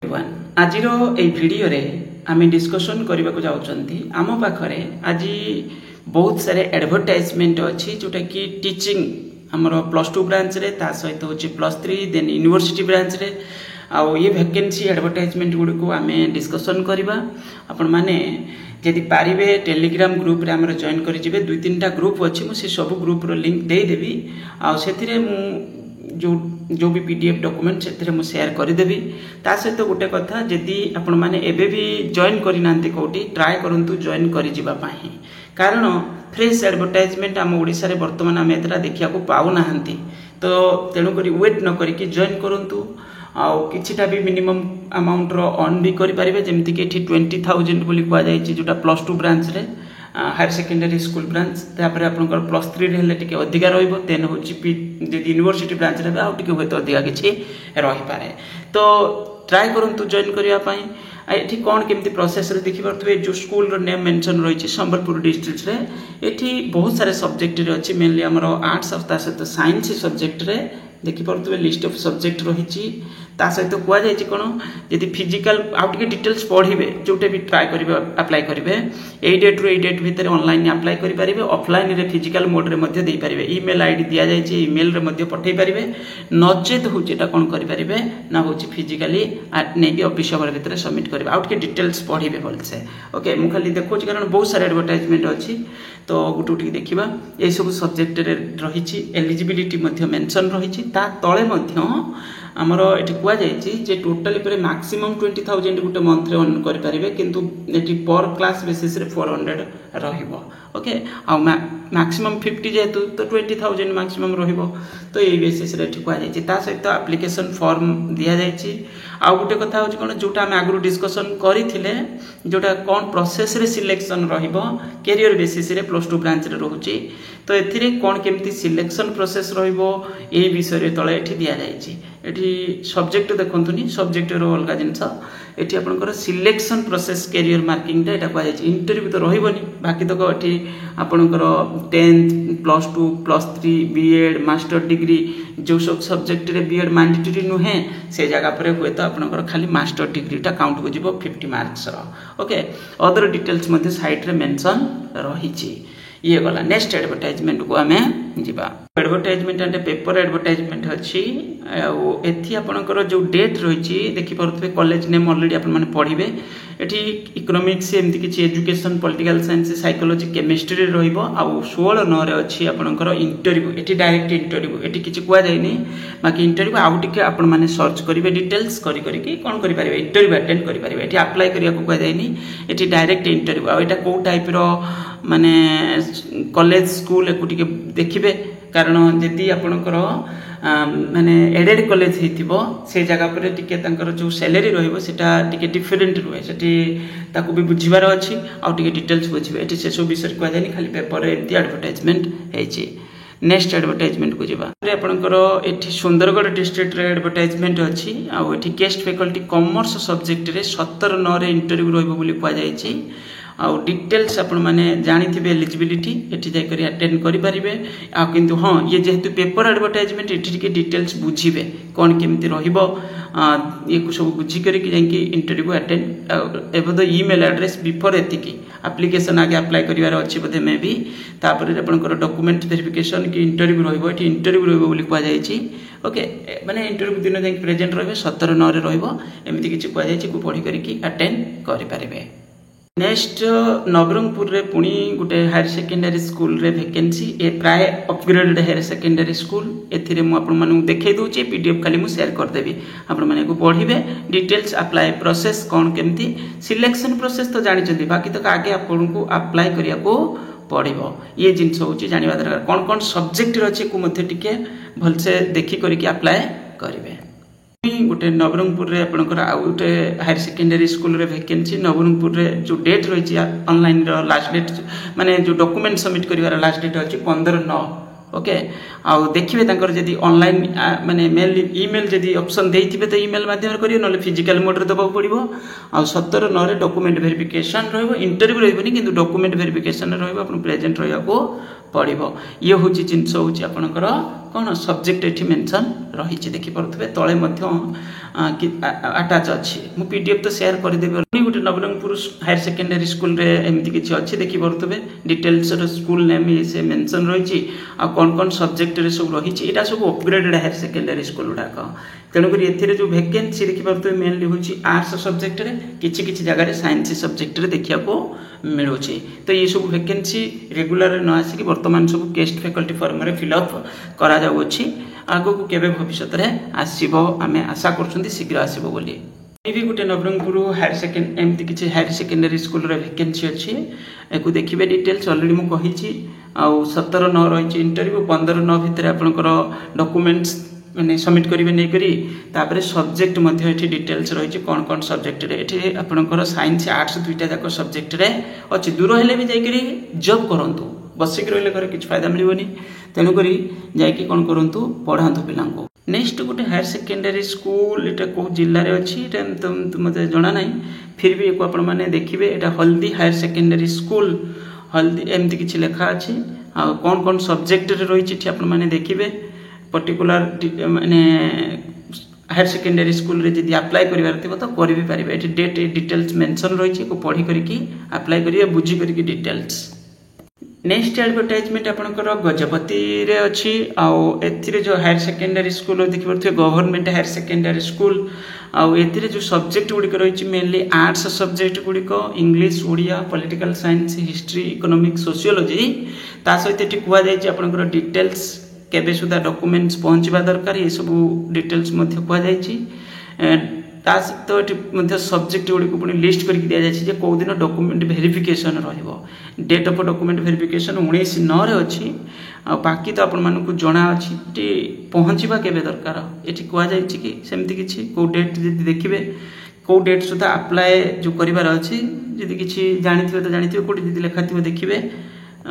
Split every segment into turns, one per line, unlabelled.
Everyone आज video रे आम डिस्कसन करने को जाऊँगी आम पाखे आज बहुत सारे एडवर्टाइजमेंट अच्छी जोटा कि टीचिंग आमर +2 ब्रांच रे ता सहित हूँ +3 देन यूनिवर्सिटी ब्रांच रे आउ ये वैकेंसी एडवर्टाइजमेंट गुड़ी को आम डिस्कसन करवा आपण मैंने जदि पारे टेलीग्राम ग्रुप रे आमर जॉइन कर 2-3टा ग्रुप अच्छी मुझे सब ग्रुप रो लिंक देदेवी आउ जो भी पीडीएफ डॉक्यूमेंट से मुझे शेयर करदेवी ता सहित गोटे कथा जदि आपण मैंने एबे भी जॉइन करना कौटी ट्राए करूँ जॉइन कर कारण फ्रेश एडवर्टाइजमेंट आम ओडिशा रे वर्तमान आम एतरा देखा पाऊना तो तेणुक वेट न करी जॉइन करूँ आउ किछिटा भी मिनिमम अमाउंट रो अर्न भी करि परिबे जेमति कि 20,000 बोली कुआ जाय छि जोटा +2 ब्रांच रे हायर सेकेंडरी स्कूल ब्रांच तापर आपनकर +3 रे हेले टिके अधिका रहइबो तेन होछि जे यूनिवर्सिटी ब्रांच रे आउ टिके होय तो अधिका किछि रहि पारे तो ट्राई करंतु जॉइन करिया पई एठी कोन केमति प्रोसेस रे देखि परतबे जो स्कूल रो नेम मेंशन रहि छि संबलपुर डिस्ट्रिक्ट रे एठी बहुत सारे सब्जेक्ट रे अछि मेनली हमरो आर्ट्स ऑफ ता सहित साइंस सब्जेक्ट रे देखि परतबे लिस्ट ऑफ सब्जेक्ट रहि छि ता सहित कुआ जाय छि कोन यदि फिजिकल आउट के डिटेल्स पढिबे जोटे भी ट्राई करिवे अप्लाई करिवे ए डेट रो ए डेट भीतर ऑनलाइन अप्लाई करि परिबे ऑफलाइन रे फिजिकल मोड रे मध्ये देई परिबे ईमेल आईडी दिया जाय छि ईमेल रे मध्ये पठै परिबे नचेत होछि एटा कोन करि परिबे ना होछि फिजिकली ने के ऑफिस आवर भीतर सबमिट करिबे आउट के डिटेल्स पढिबे बोलसे ओके मु खाली देखो कारण बहुत सारे एडवर्टाइजमेंट अछि तो गुटुटी देखिबा ए सब सब्जेक्ट रे रहि छि एलिजिबिलिटी मध्ये मेंशन रहि छि ता तळे मध्ये आमर एठी कुआ जायछि जे टोटली पर मैक्सिमम 20,000 गुटे मंथ रे अर्न करि परिबे किंतु एठी पर क्लास बेसिस रे 400 रहिबो ओके आ मैक्सिमम 50 जेतु तो 20,000 मैक्सिमम रहिबो तो ए बेसिस रे एठी कुआ जायछि ता सहित एप्लीकेशन फॉर्म दिया जायछि आ गुटे कथा होछि कोन जोटा हम आगु डिस्कशन करिथिले जोटा कोन प्रोसेस रे सिलेक्शन रहिबो कैरियर बेसिस रे +2 ब्रांच रे रहउछि तो एथिरे कोन केमति सिलेक्शन प्रोसेस रहिबो ए विषय रे तळे एठी दिया जायछि एठी सब्जेक्ट देखंतुनी सब्जेक्ट रो अलगा जिंस एठी आपनकर सिलेक्शन प्रोसेस कैरियर मार्किंग रे एटा कुआ जायछि इंटरव्यू तो रहिबोनी बाकी तो एठी आपनकर 10th +2 +3 बीएड मास्टर डिग्री जो सब सब्जेक्ट रे बीएड मैंडेटरी नुहे से जगह पर हुए तो आपनकर खाली मास्टर डिग्री टा काउंट को जिवो 50 मार्क्स रो ओके अदर डिटेल्स मध्ये साइट रे मेंशन रहिछि ये गला नेक्स्ट एडवर्टाइजमेंट को हमें जीवा एडवर्टाइजमेंट एंड पेपर एडवर्टाइजमेंट अछि ओ एथि आपनकर जो डेट रहिछि देखि परतबे कॉलेज नेम ऑलरेडी आपन माने पढिबे एठी इकोनॉमिक्स एमति किछि education political science psychology chemistry रहइबो आ 16 9 रे अछि आपनकर इंटरव्यू एठी डायरेक्ट इंटरव्यू एठी किछि कुआ जायनी बाकी इंटरव्यू आउ टिके आपन माने सर्च करिवे डिटेल्स करि करि कि कोन करि परिबे इंटरव्यू अटेंड करि परिबे एठी अप्लाई करिया को कुआ जायनी एठी डायरेक्ट इंटरव्यू आ एटा को टाइप रो माने कॉलेज स्कूल एको टिके देखिबे कारण जदि आपनकर माने एडेड कॉलेज हिथिबो से जगह पर टिके तांकर जो सैलरी रहइबो सेटा टिके डिफरेंट रहे सेठी ताकू भी बुझिबार अछि आ टिके डिटेल्स बुझिबे एठी से सब विषय को जानि खाली पेपर रे एती एडवर्टाइजमेंट हेछि नेक्स्ट एडवर्टाइजमेंट को जिबा रे आपनकर एठी सुंदरगढ़ डिस्ट्रिक्ट रे एडवर्टाइजमेंट अछि आ एठी गेस्ट फैकल्टी कॉमर्स सब्जेक्ट रे 17 9 रे इंटरव्यू रहइबो बोली कुआ जाय छि आउ डिटेल्स आपण माने जानिथिबे एलिजिबिलिटी एठी जाय करी अटेंड करि परिबे आ किंतु हां ये जेहेतु पेपर एडवर्टाइजमेंट एठी के डिटेल्स बुझिबे कोन केमति रहिबो ये को सब बुझी करी कि जाय इंटरव्यू अटेंड एबो द ईमेल एड्रेस बिफोर एतिकी एप्लीकेशन आगे अप्लाई करिवार अछि बदे मे भी तापर आपनकर डॉक्यूमेंट वेरिफिकेशन कि इंटरव्यू रहिबो एठी इंटरव्यू रहिबो बोली कुआ जाय छि ओके माने इंटरव्यू दिन जाय प्रेजेंट रहबे 17 9 रे रहिबो एमिति किछि कुआ जाय छि को पढी करी कि अटेंड करि परिबे नेक्स्ट नवरंगपुर रे पुणी गोटे हायर सेकेंडरी स्कूल रे वैकेंसी ए प्राय अपग्रेडेड हायर सेकेंडरी स्कूल एथिरे मु आपन मानु देखै दोछि पीडीएफ खाली मु शेयर कर देबी आपन माने को पढिबे डिटेल्स अप्लाई प्रोसेस कोन केमती सिलेक्शन प्रोसेस तो जानि चंदी बाकी तो आगे आपन को अप्लाई करिया को पड़िबो ये जिंस होछि जानिबा दरकार कोन कोन सब्जेक्ट रछि को मध्ये टिके भलसे देखि करी कि अप्लाई करिवे गोटे नवरंगपुर रे आपनकर आउ गोटे हायर सेकेंडरी स्कूल रे वैकेंसी नवरंगपुर रे जो डेट रही ऑनलाइन रो लास्ट डेट माने जो डॉक्यूमेंट सबमिट करिवार लास्ट डेट अछि 15 9 ओके आउ देखिबे तांकर जदी ऑनलाइन माने मेल ईमेल जदी ऑप्शन देइथिबे तो ईमेल माध्यम रे करियो नले फिजिकल मोड रे दबाव पड़िबो आ 17 9 रे डॉक्यूमेंट वेरिफिकेशन रहइबो इंटरव्यू रहइबोनी किंतु डॉक्यूमेंट वेरिफिकेशन रहइबो अपन प्रेजेंट रहइया को पड़िबो ये होची जिंस होची आपनकर कोन सब्जेक्ट एठी मेंशन रहिछि देखि परथबे तळे मध्य आटाच अच्छी मु पीडीएफ तो शेयर करदेवी गोटे नवरंगपुर हायर सेकेंडरी स्कूल रे एमती किसी अच्छी देखी पारे डिटेल्स स्कूल नेम से मेंशन रही कौन कौन सब्जेक्ट रे सब रही यहाँ सब अपग्रेडेड हायर सेकेंडरी स्कूल गुड़ाक तेणुक ए जो वैकेंसी देखिए मेनली हूँ आर्ट्स सब्जेक्ट रे किसी जगह साइंस सब्जेक्ट रे देखा मिलूँ तो ये सब वैकेंसी रेगुलर न आसिक बर्तमान सब गेस्ट फैकल्टी फॉर्म रे फिलअप करा जाउछि आगो को केबे भविष्य में आसीबो आमे आशा करछुंती शीघ्र आसीबो बोली भी गोटे नवरंगपुर हायर सेकेंड एमती किसी हायर सेकेंडरी स्कूल रे वैकेंसी अच्छी एको देखिए डिटेल्स ऑलरेडी मु कहिछि आ 17/9 रही इंटरव्यू 15/9 भितर आपनकर डॉक्यूमेंट्स माने सबमिट करेंगे नहीं करी तापर सब्जेक्ट मध्य एठी डिटेल्स रही कौन कौन सब्जेक्ट रे एठी आपनकर साइंस आर्ट्स दुईटा जाक सब्जेक्ट रे अच्छी दूर हेले भी जाइकरी जॉब करंतु बसिक रहिले घर किछ फायदा मिलबनी तेणु करी जाइकी कौन करंतु पढ़ांतु पिलांको नेक्स्ट गोटे हायर सेकेंडरी स्कूल एटा को जिल्ला रे अछि एटा मते जणा नाही फिर भी एको आपण माने देखिबे एटा हल्दी हायर सेकेंडरी स्कूल हल्दी एमती किछ लेखा अछि आ कौन कौन सब्जेक्ट रे रही छि आपण माने देखिबे पर्टिकुलर माने हायर सेकेंडरी स्कूल रे जदि अप्लाई करिवार थिबो तो करि भी परिबे एठी डेट डिटेल्स मेंशन रही छि को पढी करिकि अप्लाई करिवे बुझी करिकि डिटेल्स नेक्स्ट एडवर्टाइजमेंट आपनकर गजपति रे अछि आउ एथिरे जो हायर सेकेंडरी स्कूल देखि परथे गवर्नमेंट हायर सेकेंडरी स्कूल आउ एथिरे जो सब्जेक्ट गुडी रही छि मेनली आर्ट्स सब्जेक्ट गुडी को English Odia political science history economics sociology ता सहित एठी कुआ जाय छि आपनकर डिटेल्स केबे सुधा डॉक्यूमेंट्स पहुंचवा दरकार ये सब डिटेल्स मध्य कुआ जाय छि तो ये सब्जेक्ट गुड़ी पुणी लिस्ट करके दि जाए जे कौ दिन डॉक्यूमेंट वेरिफिकेशन रहिबो डेट ऑफ डॉक्यूमेंट वेरिफिकेशन 19/9 रे अछि आ बाकी तो आपण मानकु जणा अछि टी पहुंचबा केबे दरकार एठी कुआ जाय छि कि सेमति किछि को डेट जदि देखिबे को डेट सुधा अप्लाई जो करिवार अछि जदि किछि जानिथिबे तो जानिथिबे कोठी जदि लेखाथिबे देखिबे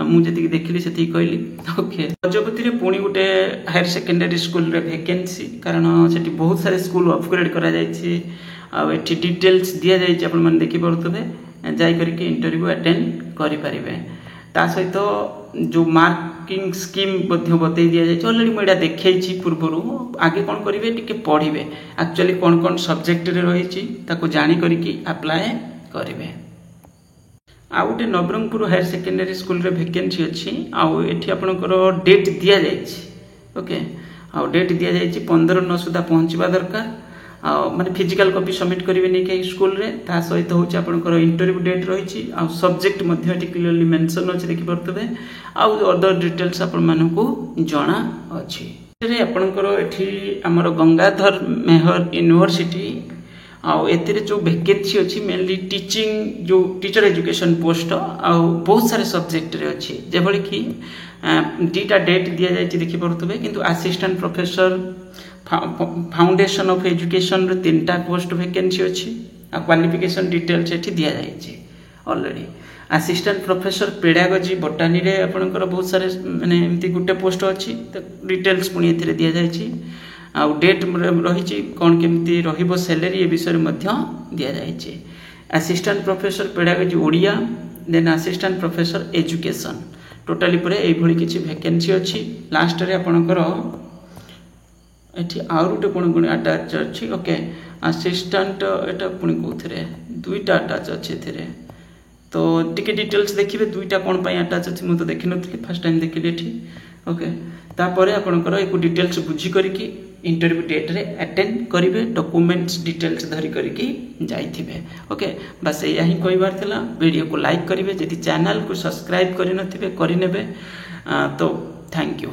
मुझे देखिली से कहली ओके गजपति रे पुणी गोटे हायर सेकेंडरी स्कूल रे वैकेंसी कारण सेठी बहुत सारे स्कूल अपग्रेड करा जायछि आ एठी डिटेल्स दिया जायछि आपण मन देखि परथबे जाय करके इंटरव्यू अटेंड करि परिबे ता सहित जो मार्किंग स्कीम मध्य बतै दिया जायछि ऑलरेडी मैं देखैछि पूर्वरु आगे कोन करिवे टिके पढिबे एक्चुअली कोन कोन सब्जेक्ट रे रहिछि ताको जानि करके अप्लाई करिवे आ गोटे नवरंगपुर हायर सेकेंडरी स्कूल रे वैकेंसी अच्छी आउ एठी आपनकर डेट दिया जायछि ओके आ डेट दिया जायछि 15/9 सुधा पहुंचवा दरकार आ माने फिजिकल कॉपी सबमिट करिवे नै के स्कूल रे ता सहित होछि आपनकर इंटरव्यू डेट रहिछि आ सब्जेक्ट मध्य एठी क्लियरली मेंशन अछि देखि परतबे आ अदर डिटेल्स आपन मानकु जणा अछि रे आपनकर एठी हमर गंगाधर मेहर यूनिवर्सिटी आउ एथिरे जो वैकेंसी अच्छी मेनली टीचिंग जो टीचर एजुकेशन पोस्ट आउ बहुत सारे सब्जेक्ट रे अच्छी जे भली कि दीटा डेट दिया जाय देखि परतबे किंतु assistant professor foundation of education रे 3टा पोस्ट वैकेंसी अच्छी आ क्वालिफिकेशन डिटेल्स एठी दिया जाय ऑलरेडी असिस्टेंट प्रोफेसर पेडागोजी बोटानी रे आपनकर बहुत सारे माने एमती गुटे पोस्ट अच्छी तो डिटेल्स पुनी एथिरे दिया जाय आउ डेट रही कौन केमती रहिबो सैलरी ए विषय में दिया जायछि assistant professor pedagogy Odia then assistant professor education totally परे एई भली किछि वैकेंसी अछि लास्ट रे आपनकर एठी आउट कोन कोन अटैच अछि ओके असिस्टेंट एटा पुनी कोथरे दुईटा अटैच अछि एथिरे तो टिके डिटेल्स देखिबे दुईटा कोन पय अटैच अछि मु तो देखि नथि फर्स्ट टाइम देखिले एठी ओके तापरे आपनकर एको डिटेल्स बुझी करके इंटरव्यू डेट रे अटेंड करिवे डॉक्यूमेंट्स डिटेल्स धरी करके जाइथिबे ओके बस यही कहबार थिला वीडियो को लाइक करिवे यदि चैनल को सब्सक्राइब करि नथिबे करि नेबे तो थैंक यू।